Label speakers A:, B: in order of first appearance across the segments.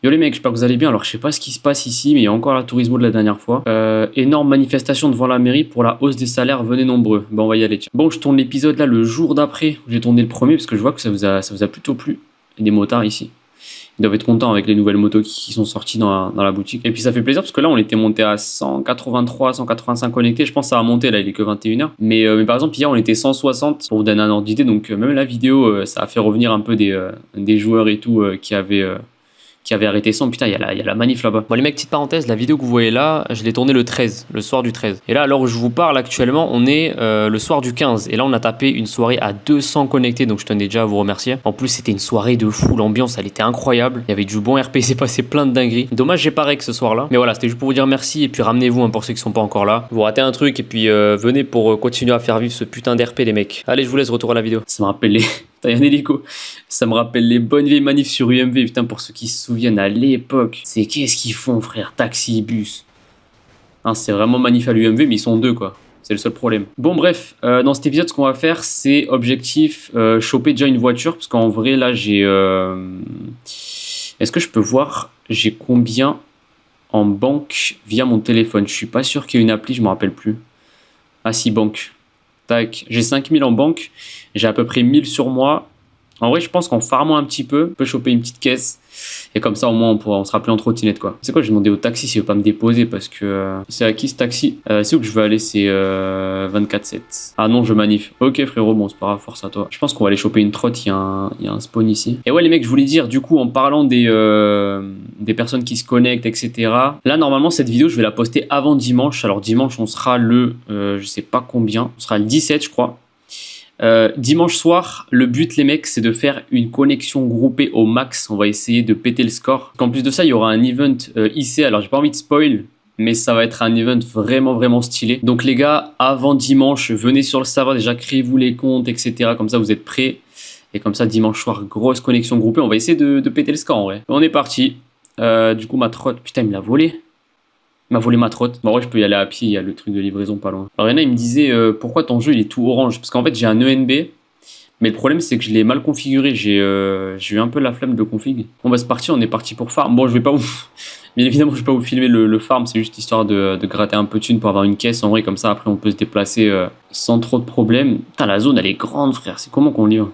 A: Yo les mecs, j'espère que vous allez bien. Alors je sais pas ce qui se passe ici, mais il y a encore la Tourismo de la dernière fois. Énorme manifestation devant la mairie pour la hausse des salaires, venez nombreux. Bon, on va y aller, tiens. Bon, je tourne l'épisode là le jour d'après. J'ai tourné le premier parce que je vois que ça vous a plutôt plu. Il y a des motards ici. Ils doivent être contents avec les nouvelles motos qui sont sorties dans la boutique. Et puis ça fait plaisir parce que là on était monté à 183, 185 connectés. Je pense que ça va monter, là il est que 21h. Mais par exemple hier on était 160 pour vous donner un ordre d'idée. Donc même la vidéo ça a fait revenir un peu des joueurs et tout qui avait arrêté ça. Putain, il y a la manif là-bas. Bon les mecs, petite parenthèse, la vidéo que vous voyez là, je l'ai tournée le 13, le soir du 13. Et là, alors où je vous parle actuellement, on est le soir du 15. Et là, on a tapé une soirée à 200 connectés, donc je tenais déjà à vous remercier. En plus, c'était une soirée de fou, l'ambiance, elle était incroyable. Il y avait du bon RP, c'est passé plein de dingueries. Dommage, j'ai pas rec ce soir-là. Mais voilà, c'était juste pour vous dire merci et puis ramenez-vous hein, pour ceux qui sont pas encore là. Vous ratez un truc et puis venez pour continuer à faire vivre ce putain d'RP les mecs. Allez, je vous laisse retour à la vidéo. Ça me rappelle les... Putain, y a un hélico. Ça me rappelle les bonnes vieilles manifs sur UMV, putain, pour ceux qui se souviennent à l'époque. C'est qu'est-ce qu'ils font, frère? Taxi, bus. Hein, c'est vraiment manif à l'UMV, mais ils sont deux, quoi. C'est le seul problème. Bon, bref, dans cet épisode, ce qu'on va faire, c'est objectif choper déjà une voiture. Parce qu'en vrai, là, j'ai... Est-ce que je peux voir j'ai combien en banque via mon téléphone? Je suis pas sûr qu'il y ait une appli, je me rappelle plus. Ah si, banque. Tac, j'ai 5000 en banque, j'ai à peu près 1000 sur moi. En vrai, je pense qu'en farmant un petit peu, on peut choper une petite caisse. Et comme ça, au moins, on sera plus en trottinette, quoi. C'est quoi, j'ai demandé au taxi s'il veut pas me déposer parce que... c'est à qui ce taxi? C'est où que je veux aller? C'est 24-7. Ah non, je manif. Ok, frérot, bon, c'est pas grave, force à toi. Je pense qu'on va aller choper une trotte, il y a un spawn ici. Et ouais, les mecs, je voulais dire, du coup, en parlant des personnes qui se connectent, etc. Là, normalement, cette vidéo, je vais la poster avant dimanche. Alors, dimanche, on sera le... je sais pas combien. On sera le 17, je crois. Dimanche soir, le but les mecs c'est de faire une connexion groupée au max. On va essayer de péter le score. En plus de ça il y aura un event IC. Alors j'ai pas envie de spoil, mais ça va être un event vraiment stylé. Donc les gars, avant dimanche, venez sur le serveur, déjà créez-vous les comptes, etc. Comme ça vous êtes prêts. Et comme ça dimanche soir, grosse connexion groupée. On va essayer de péter le score en vrai. On est parti. Du coup ma trotte, putain il me l'a volé. Il m'a volé ma trotte. Bon, en vrai, je peux y aller à pied, il y a le truc de livraison pas loin. Alors, il y en a, il me disait pourquoi ton jeu il est tout orange? Parce qu'en fait, j'ai un ENB, mais le problème c'est que je l'ai mal configuré. J'ai eu un peu la flemme de config. Bon, bah, c'est parti, on est parti pour farm. Bon, je vais pas vous. Bien évidemment, je vais pas vous filmer le farm, c'est juste histoire de gratter un peu de thunes pour avoir une caisse. En vrai, comme ça, après, on peut se déplacer sans trop de problèmes. Putain, la zone elle est grande, frère. C'est comment qu'on livre?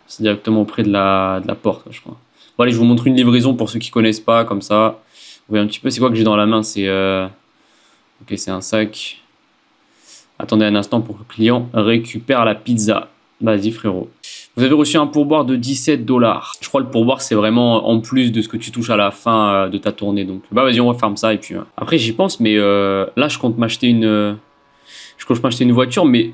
A: C'est directement auprès de la porte, je crois. Bon, allez, je vous montre une livraison pour ceux qui connaissent pas, comme ça. Vous voyez un petit peu, c'est quoi que j'ai dans la main? C'est ok, c'est un sac. Attendez un instant pour que le client récupère la pizza. Vas-y frérot. Vous avez reçu un pourboire de 17 $. Je crois que le pourboire c'est vraiment en plus de ce que tu touches à la fin de ta tournée. Donc bah vas-y, on va fermer ça et puis après j'y pense, mais là je compte m'acheter une voiture, mais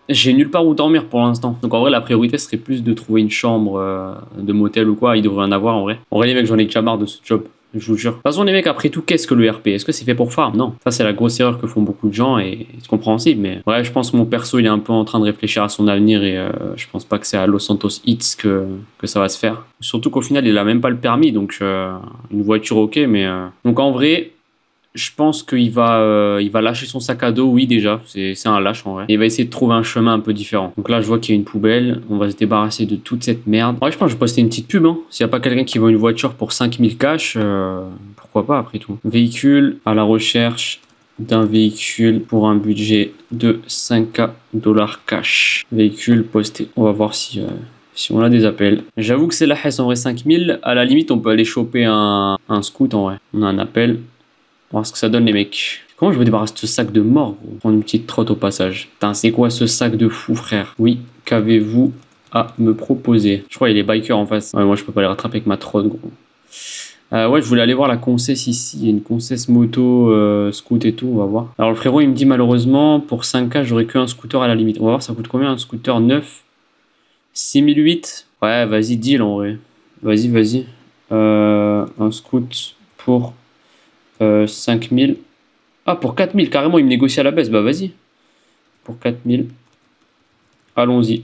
A: j'ai nulle part où dormir pour l'instant. Donc en vrai la priorité serait plus de trouver une chambre de motel ou quoi. Il devrait en avoir en vrai. En vrai les mecs, j'en ai déjà marre de ce job. Je vous jure. De toute façon, les mecs, après tout, qu'est-ce que le RP? Est-ce que c'est fait pour farm? Non. Ça, c'est la grosse erreur que font beaucoup de gens et c'est compréhensible. Mais ouais, je pense que mon perso, il est un peu en train de réfléchir à son avenir et je pense pas que c'est à Los Santos Hits que ça va se faire. Surtout qu'au final, il a même pas le permis. Donc, une voiture, ok. Mais donc, en vrai, je pense qu'il va lâcher son sac à dos, oui déjà, c'est un lâche en vrai. Et il va essayer de trouver un chemin un peu différent. Donc là je vois qu'il y a une poubelle, on va se débarrasser de toute cette merde. Ouais, je pense que je vais poster une petite pub, hein. S'il n'y a pas quelqu'un qui veut une voiture pour 5000 cash, pourquoi pas après tout. Véhicule à la recherche d'un véhicule pour un budget de 5K $ cash. Véhicule posté, on va voir si on a des appels. J'avoue que c'est la hesse en vrai. 5000, à la limite on peut aller choper un scoot en vrai. On a un appel. On va voir ce que ça donne les mecs. Comment je me débarrasse de ce sac de mort, gros? Prendre une petite trotte au passage. Putain, c'est quoi ce sac de fou, frère? Oui, qu'avez-vous à me proposer? Je crois qu'il y a les bikers en face. Ouais, moi je peux pas les rattraper avec ma trotte, gros. Ouais, je voulais aller voir la concesse ici. Il y a une concesse moto, scoot et tout, on va voir. Alors le frérot il me dit malheureusement pour 5K j'aurais qu'un scooter à la limite. On va voir ça coûte combien un scooter neuf? 6008. Ouais, vas-y, deal en vrai. Vas-y. Un scoot pour 5000. Ah, pour 4000, carrément, il me négocie à la baisse. Bah, vas-y. Pour 4000. Allons-y.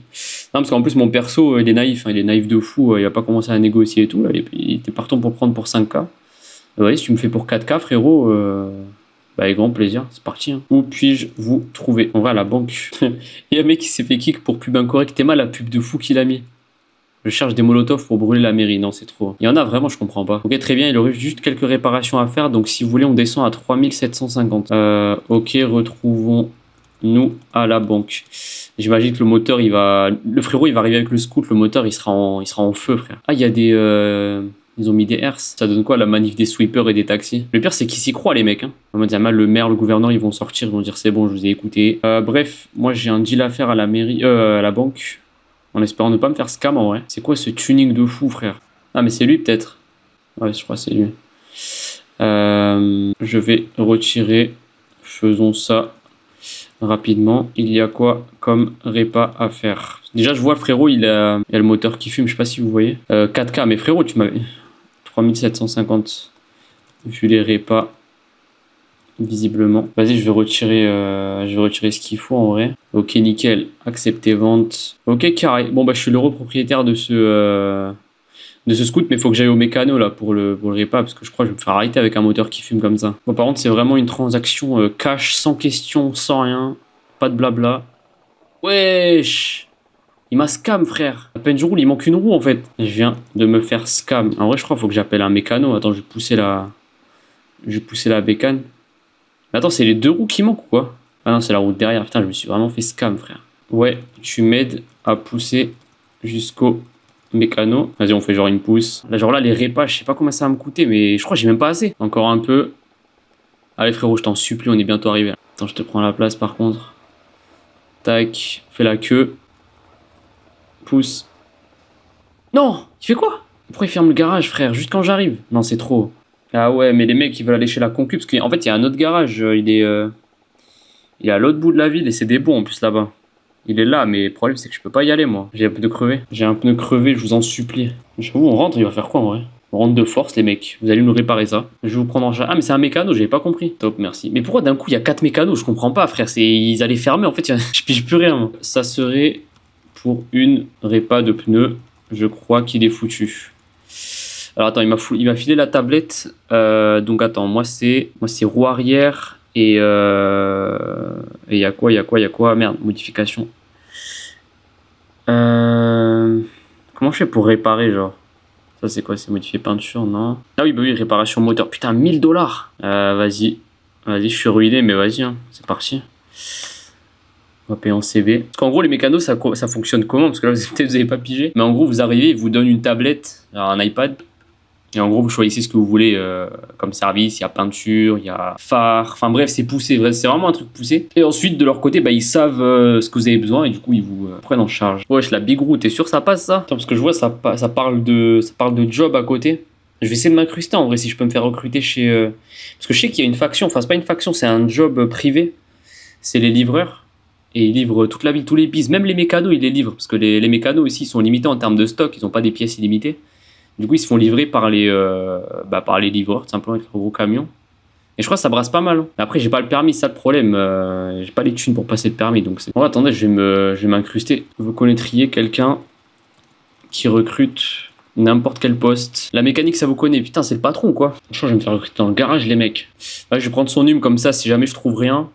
A: Non, parce qu'en plus, mon perso, il est naïf. Hein, il est naïf de fou. Il a pas commencé à négocier et tout. Là, il était partant pour prendre pour 5K. Bah, vas-y, si tu me fais pour 4K, frérot, bah, avec grand plaisir. C'est parti. Hein. Où puis-je vous trouver? On va à la banque. Il y a un mec qui s'est fait kick pour pub incorrect. T'es mal la pub de fou qu'il a mis. Je cherche des molotovs pour brûler la mairie. Non, c'est trop. Il y en a vraiment, je comprends pas. Ok, très bien, il aurait juste quelques réparations à faire. Donc, si vous voulez, on descend à 3750. Ok, retrouvons-nous à la banque. J'imagine que le moteur, il va... Le frérot, il va arriver avec le scout. Le moteur, il sera en feu, frère. Ah, il y a des... Ils ont mis des herses. Ça donne quoi, la manif des sweepers et des taxis? Le pire, c'est qu'ils s'y croient, les mecs. Hein. On va dire, mal, le maire, le gouverneur, ils vont sortir. Ils vont dire, c'est bon, je vous ai écouté. Bref, moi, j'ai un deal à faire à la mairie... à la banque. En espérant ne pas me faire scam en vrai. C'est quoi ce tuning de fou, frère? Ah, mais c'est lui peut-être. Ouais, je crois que c'est lui. Je vais retirer. Faisons ça rapidement. Il y a quoi comme répa à faire? Déjà, je vois le frérot, il y a le moteur qui fume. Je sais pas si vous voyez. 4K, mais frérot, tu m'avais. 3750. Vu les répas. Visiblement. Vas-y, je vais retirer ce qu'il faut en vrai. Ok, nickel. Accepter vente. Ok, carré. Bon, bah, je suis l'heureux propriétaire de ce scoot, mais il faut que j'aille au mécano là pour le répa parce que je crois que je vais me faire arrêter avec un moteur qui fume comme ça. Bon, par contre, c'est vraiment une transaction cash, sans question, sans rien. Pas de blabla. Wesh! Il m'a scam, frère. À peine je roule, il manque une roue en fait. Je viens de me faire scam. En vrai, je crois qu'il faut que j'appelle un mécano. Attends, je vais pousser la bécane. Mais attends, c'est les deux roues qui manquent ou quoi? Ah non, c'est la roue derrière. Putain, je me suis vraiment fait scam, frère. Ouais, tu m'aides à pousser jusqu'au mécano. Vas-y, on fait genre une pousse. Là, genre là, les répas, je sais pas combien ça va me coûter, mais je crois que j'ai même pas assez. Encore un peu. Allez, frérot, je t'en supplie, on est bientôt arrivé. Attends, je te prends la place par contre. Tac, fais la queue. Pousse. Non, il fait quoi? Pourquoi il ferme le garage, frère? Juste quand j'arrive. Non, c'est trop. Ah ouais, mais les mecs, ils veulent aller chez la concu, parce qu'en fait, il y a un autre garage, il est à l'autre bout de la ville, et c'est des bons en plus là-bas. Il est là, mais le problème, c'est que je peux pas y aller, moi. J'ai un pneu crevé. J'ai un pneu crevé, je vous en supplie. J'avoue, on rentre, il va faire quoi, en vrai? On rentre de force, les mecs. Vous allez nous réparer ça. Je vais vous prendre en charge. Ah, mais c'est un mécano, j'avais pas compris. Top, merci. Mais pourquoi d'un coup, il y a 4 mécanos? Je comprends pas, frère. Ils allaient fermer, en fait, je pige plus rien, moi. Ça serait pour une répa de pneus. Je crois qu'il est foutu. Alors attends, il m'a filé la tablette. Donc attends, moi c'est roue arrière et il y a quoi? Merde, modification. Comment je fais pour réparer, genre? Ça c'est quoi? C'est modifier peinture, non? Ah oui, bah oui, réparation moteur. Putain, 1000 $. Vas-y, je suis ruiné, mais vas-y, hein, c'est parti. On va payer en CB. Parce qu'en gros, les mécanos, ça fonctionne comment? Parce que là, peut-être vous n'avez pas pigé. Mais en gros, vous arrivez, ils vous donnent une tablette, alors un iPad. Et en gros, vous choisissez ce que vous voulez comme service. Il y a peinture, il y a phare. Enfin bref, c'est poussé. C'est vraiment un truc poussé. Et ensuite, de leur côté, bah, ils savent ce que vous avez besoin. Et du coup, ils vous prennent en charge. Wesh, la Big Route, t'es sûr que ça passe ça? Attends, parce que je vois, ça parle de job à côté. Je vais essayer de m'incruster en vrai si je peux me faire recruter chez... Parce que je sais qu'il y a une faction. Enfin, c'est pas une faction, c'est un job privé. C'est les livreurs. Et ils livrent toute la ville, tous les bis. Même les mécanos, ils les livrent. Parce que les mécanos ici, ils sont limités en termes de stock. Ils n'ont pas des pièces illimitées. Du coup, ils se font livrer par les livreurs, tout simplement, avec le gros camion. Et je crois que ça brasse pas mal. Hein. Après, j'ai pas le permis, c'est ça le problème. J'ai pas les thunes pour passer le permis. Donc c'est... Bon, attendez, je vais m'incruster. Vous connaîtriez quelqu'un qui recrute n'importe quel poste. La mécanique, ça vous connaît. Putain, c'est le patron, quoi. Franchement, je vais me faire recruter dans le garage, les mecs. Là, je vais prendre son hume comme ça, si jamais je trouve rien.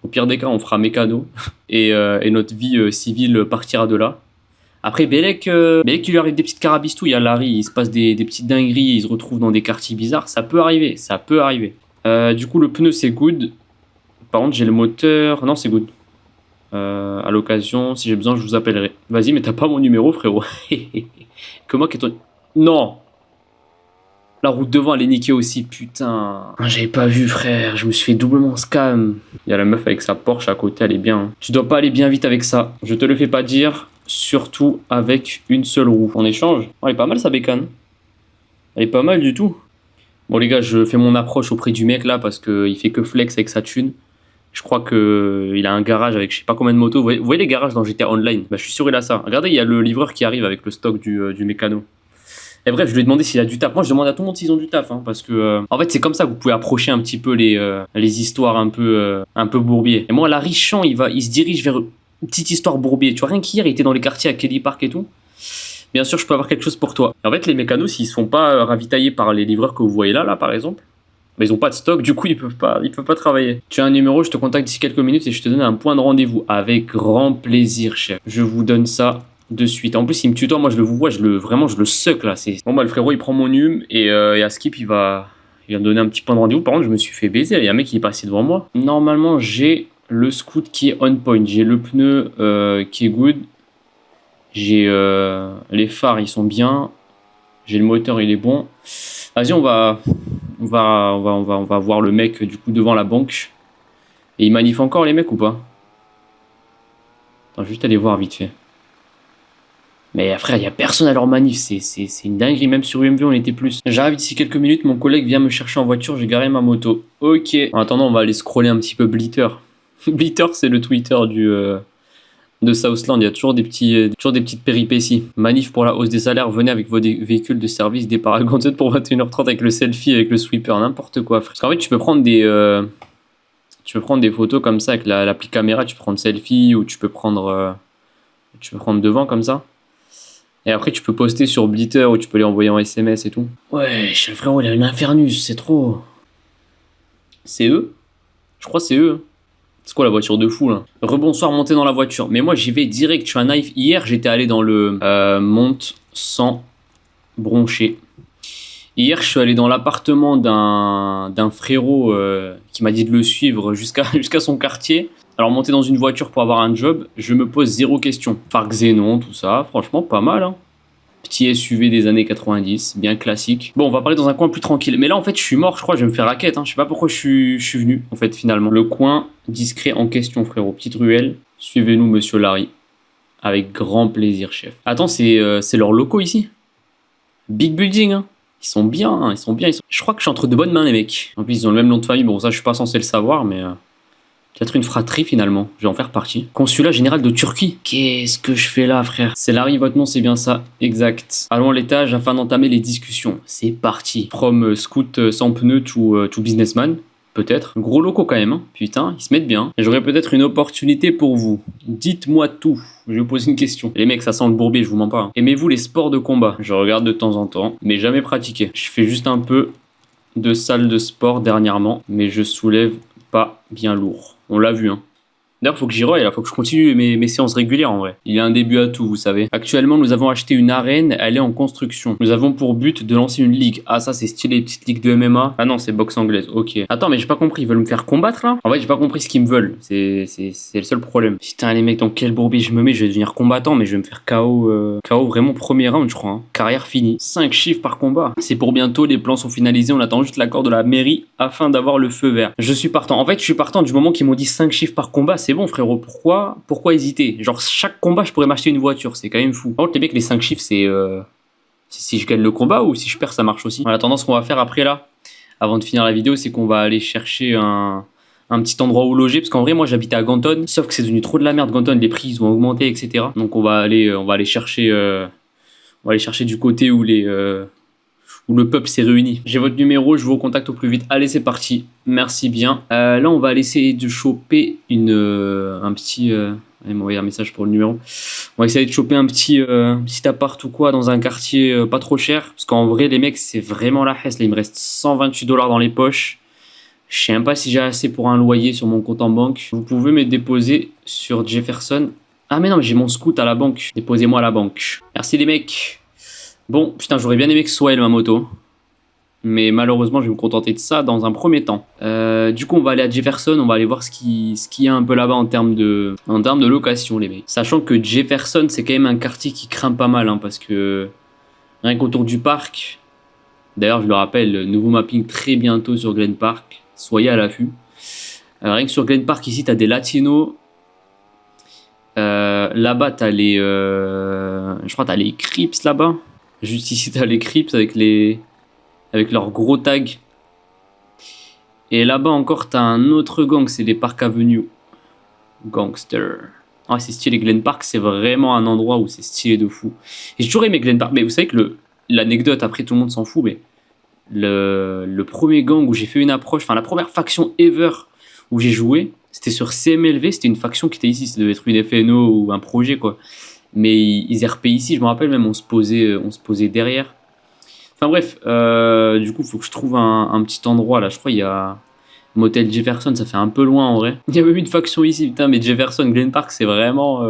A: Au pire des cas, on fera mécano. Et notre vie civile partira de là. Après, Bélec, il lui arrive des petites carabistouilles à Larry, il se passe des petites dingueries, il se retrouve dans des quartiers bizarres, ça peut arriver. Du coup, le pneu, c'est good. Par contre, j'ai le moteur... Non, c'est good. À l'occasion, si j'ai besoin, je vous appellerai. Vas-y, mais t'as pas mon numéro, frérot. Comment qu'est ton... Non! La route devant, elle est niquée aussi, putain. J'avais pas vu, frère, je me suis fait doublement scam. Il y a la meuf avec sa Porsche à côté, elle est bien. Hein. Tu dois pas aller bien vite avec ça, je te le fais pas dire. Surtout avec une seule roue. En échange, oh, elle est pas mal sa bécane. Elle est pas mal du tout. Bon les gars, je fais mon approche auprès du mec là parce qu'il fait que flex avec sa thune. Je crois qu'il a un garage avec je sais pas combien de motos. Vous voyez les garages dans GTA Online? Bah, je suis sûr il a ça. Regardez, il y a le livreur qui arrive avec le stock du mécano. Et bref, je lui ai demandé s'il a du taf. Moi je demande à tout le monde s'ils ont du taf. Hein, parce que en fait c'est comme ça que vous pouvez approcher un petit peu les histoires un peu bourbier. Et moi là, Richant, il se dirige vers... Une petite histoire bourbier. Tu vois, rien qu'hier, il était dans les quartiers à Kelly Park et tout. Bien sûr, je peux avoir quelque chose pour toi. Et en fait, les mécanos, s'ils ne se font pas ravitailler par les livreurs que vous voyez là, par exemple, bah, ils n'ont pas de stock, du coup, ils peuvent pas travailler. Tu as un numéro, je te contacte d'ici quelques minutes et je te donne un point de rendez-vous. Avec grand plaisir, chef. Je vous donne ça de suite. En plus, il me tutoie, moi je le vois, vraiment, je le suck là. Bon, bah, le frérot, il prend mon num et à Skip, il va me donner un petit point de rendez-vous. Par contre, je me suis fait baiser. Il y a un mec qui est passé devant moi. Normalement, j'ai le scoot qui est on point. J'ai le pneu qui est good. J'ai les phares, ils sont bien. J'ai le moteur, il est bon. Vas-y, on va voir le mec du coup devant la banque. Et il manifie encore les mecs ou pas? Attends, juste aller voir vite fait. Mais frère, il n'y a personne à leur manif, c'est une dinguerie, même sur UMV on était plus. J'arrive d'ici quelques minutes, mon collègue vient me chercher en voiture, j'ai garé ma moto. Ok. En attendant, on va aller scroller un petit peu Blitter. Blitter, c'est le Twitter de Southland, il y a toujours des petites péripéties. Manif pour la hausse des salaires, venez avec vos véhicules de service, départ à Gonzette pour 21h30 avec le selfie, avec le sweeper, n'importe quoi. Parce qu'en fait, tu peux prendre des photos comme ça avec l'appli caméra, tu peux prendre selfie ou tu peux prendre devant comme ça. Et après, tu peux poster sur Blitter ou tu peux les envoyer en SMS et tout. Ouais, le frérot, il a une Infernus, c'est trop. C'est eux? Je crois que c'est eux. C'est quoi la voiture de fou là? Rebonsoir, montez dans la voiture. Mais moi, j'y vais direct. Je suis un knife. Hier, j'étais allé dans le monte sans broncher. Hier, je suis allé dans l'appartement d'un frérot qui m'a dit de le suivre jusqu'à son quartier. Alors, monter dans une voiture pour avoir un job, je me pose zéro question. Phare Xénon, tout ça, franchement, pas mal. Hein. Petit SUV des années 90, bien classique. Bon, on va parler dans un coin plus tranquille. Mais là, en fait, je suis mort, je crois, je vais me faire raquette. Hein. Je sais pas pourquoi je suis venu, en fait, finalement. Le coin discret en question, frérot. Petite ruelle. Suivez-nous, monsieur Larry. Avec grand plaisir, chef. Attends, c'est leurs locaux ici? Big building, hein. Ils sont bien, hein. Je crois que je suis entre de bonnes mains, les mecs. En plus, ils ont le même nom de famille. Bon, ça, je suis pas censé le savoir, mais... peut-être une fratrie finalement, je vais en faire partie. Consulat général de Turquie. Qu'est-ce que je fais là, frère? C'est Larry, votre nom, c'est bien ça. Exact. Allons à l'étage afin d'entamer les discussions. C'est parti. From scoot sans pneus to businessman. Peut-être. Gros locaux quand même. Hein. Putain, ils se mettent bien. Et j'aurais peut-être une opportunité pour vous. Dites-moi tout. Je vais vous poser une question. Les mecs, ça sent le bourbier, je vous mens pas. Hein. Aimez-vous les sports de combat? Je regarde de temps en temps, mais jamais pratiqué. Je fais juste un peu de salle de sport dernièrement, mais je soulève pas bien lourd. On l'a vu, hein. D'ailleurs, faut que j'y roille, là, faut que je continue mes séances régulières en vrai. Il y a un début à tout, vous savez. Actuellement, nous avons acheté une arène, elle est en construction. Nous avons pour but de lancer une ligue. Ah, ça, c'est stylé, petite ligue de MMA. Ah non, c'est boxe anglaise, ok. Attends, mais j'ai pas compris, ils veulent me faire combattre là? En fait, j'ai pas compris ce qu'ils me veulent. C'est le seul problème. Putain, les mecs, dans quel bourbier je me mets? Je vais devenir combattant, mais je vais me faire KO. KO vraiment premier round, je crois. Hein. Carrière finie. 5 chiffres par combat. C'est pour bientôt, les plans sont finalisés. On attend juste l'accord de la mairie afin d'avoir le feu vert. Je suis partant. En fait, je suis partant du moment qu'ils m'ont dit 5 chiffres par combat. C'est bon, frérot. Pourquoi hésiter? Genre, chaque combat, je pourrais m'acheter une voiture. C'est quand même fou. Par contre, les mecs, les 5 chiffres, c'est si je gagne le combat ou si je perds, ça marche aussi. En attendant, ce qu'on va faire après là, avant de finir la vidéo, c'est qu'on va aller chercher un petit endroit où loger. Parce qu'en vrai, moi, j'habitais à Ganton. Sauf que c'est devenu trop de la merde, Ganton. Les prix, ils ont augmenté, etc. Donc, on va aller chercher du côté où le peuple s'est réuni. J'ai votre numéro, je vous recontacte au plus vite. Allez, c'est parti. Merci bien. Là, on va aller essayer de choper un petit... il m'a envoyé un message pour le numéro. On va essayer de choper un petit appart ou quoi dans un quartier pas trop cher. Parce qu'en vrai, les mecs, c'est vraiment la hesse. Là, il me reste 128 $ dans les poches. Je sais même pas si j'ai assez pour un loyer sur mon compte en banque. Vous pouvez me déposer sur Jefferson. Ah mais non, mais j'ai mon scoot à la banque. Déposez-moi à la banque. Merci les mecs. Bon, putain, j'aurais bien aimé que ce soit elle, ma moto. Mais malheureusement, je vais me contenter de ça dans un premier temps. Du coup, on va aller à Jefferson. On va aller voir ce qu'il y a un peu là-bas en termes de location, les mecs. Sachant que Jefferson, c'est quand même un quartier qui craint pas mal. Hein, parce que rien qu'autour du parc... D'ailleurs, je le rappelle, nouveau mapping très bientôt sur Glen Park. Soyez à l'affût. Rien que sur Glen Park, ici, t'as des latinos. Là-bas, t'as les... je crois que t'as les Crips là-bas. Juste ici, t'as les Crips avec leurs gros tags. Et là-bas encore, t'as un autre gang, c'est les Park Avenue. Gangster. Ah, c'est stylé. Glen Park, c'est vraiment un endroit où c'est stylé de fou. Et j'ai toujours aimé Glen Park. Mais vous savez que l'anecdote, après tout le monde s'en fout, mais le premier gang où j'ai fait une approche, enfin la première faction ever où j'ai joué, c'était sur CMLV. C'était une faction qui était ici. Ça devait être une FNO ou un projet, quoi. Mais ils RP ici, je me rappelle même, on se posait derrière. Enfin bref, du coup, il faut que je trouve un petit endroit là. Je crois qu'il y a Motel Jefferson, ça fait un peu loin en vrai. Il y a même une faction ici, putain, mais Jefferson, Glen Park, c'est vraiment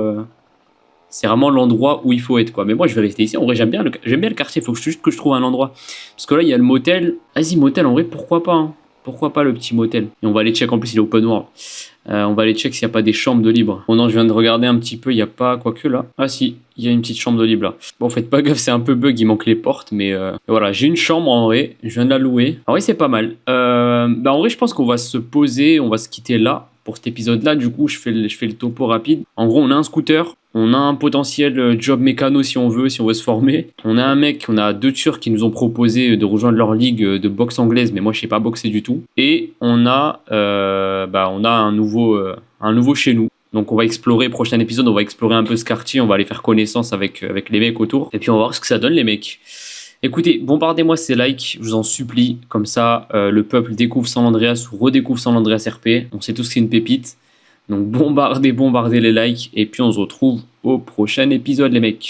A: C'est vraiment l'endroit où il faut être, quoi. Mais moi, je vais rester ici. En vrai, j'aime bien le quartier. Il faut juste que je trouve un endroit. Parce que là, il y a le motel. Vas-y, motel, en vrai, pourquoi pas, hein. Pourquoi pas le petit motel? Et on va aller check. En plus, il est open world. On va aller check s'il n'y a pas des chambres de libre. Bon, non, je viens de regarder un petit peu. Il n'y a pas, quoique là. Ah, si, il y a une petite chambre de libre là. Bon, faites pas gaffe, c'est un peu bug. Il manque les portes. Mais voilà, j'ai une chambre en vrai. Je viens de la louer. En vrai, c'est pas mal. En vrai, je pense qu'on va se poser. On va se quitter là. Pour cet épisode-là, du coup, je fais le topo rapide. En gros, on a un scooter, on a un potentiel job mécano si on veut se former. On a un mec, on a 2 Turcs qui nous ont proposé de rejoindre leur ligue de boxe anglaise, mais moi, je sais pas boxer du tout. Et on a un nouveau chez nous. Donc on va explorer, prochain épisode, on va explorer un peu ce quartier, on va aller faire connaissance avec les mecs autour. Et puis on va voir ce que ça donne les mecs. Écoutez, bombardez-moi ces likes, je vous en supplie. Comme ça, le peuple découvre San Andreas ou redécouvre San Andreas RP. On sait tous que c'est une pépite. Donc bombardez les likes. Et puis on se retrouve au prochain épisode les mecs.